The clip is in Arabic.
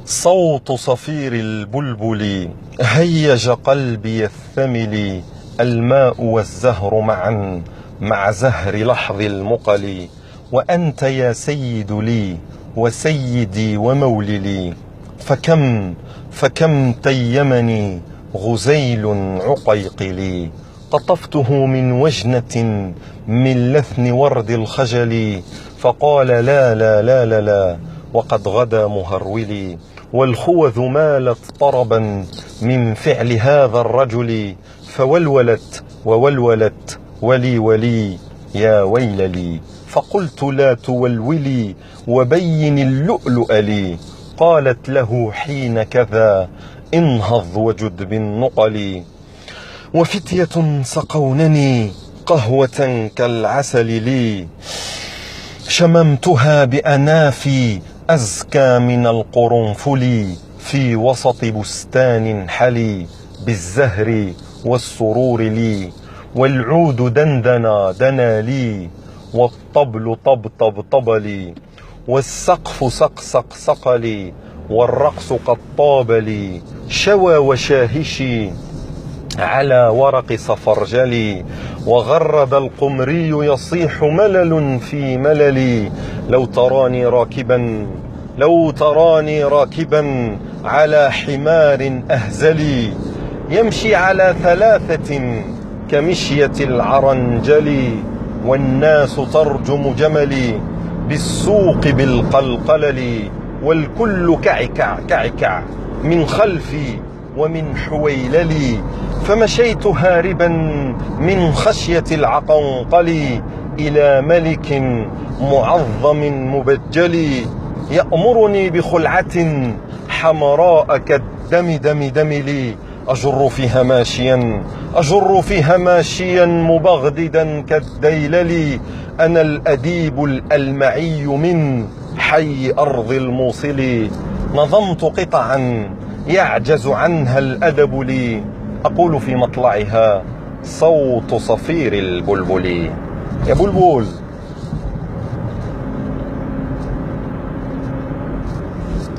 صوت صفير البلبل هيج قلبي الثمل، الماء والزهر معا مع زهر لحظ المقل، وأنت يا سيد لي وسيدي وموللي، فكم تيمني غزيل عقيقلي، قطفته من وجنة من لثن ورد الخجل، فقال لا لا لا لا لا وقد غدا مهرولي، والخوذ مالت طربا من فعل هذا الرجل، فولولت وولولت ولي ولي يا ويل لي، فقلت لا تولولي وبين اللؤلؤ لي، قالت له حين كذا انهض وجد بالنقل، وفتية سقونني قهوة كالعسل لي، شممتها بأنافي أزكى من القرنفل، في وسط بستان حلي بالزهر والسرور لي، والعود دندنا دنا لي، والطبل طبطب طبلي، والسقف سقسق سقلي، والرقص قد طاب لي، شوى وشاهشي على ورق صفرجلي، وغرد القمري يصيح ملل في مللي، لو تراني راكبا على حمار أهزلي، يمشي على ثلاثة كمشية العرنجل، والناس ترجم جملي بالسوق بالقلقلل، والكل كعكع كعكع من خلفي ومن حويللي، فمشيت هاربا من خشية العقنقل إلى ملك معظم مبجل، يأمرني بخلعة حمراء كالدم دم لي، أجر فيها ماشيا مبغددا كالديلل، أنا الأديب الألمعي من حي أرض الموصل، نظمت قطعا يعجز عنها الأدب لي، أقول في مطلعها صوت صفير البلبل. يا بلبل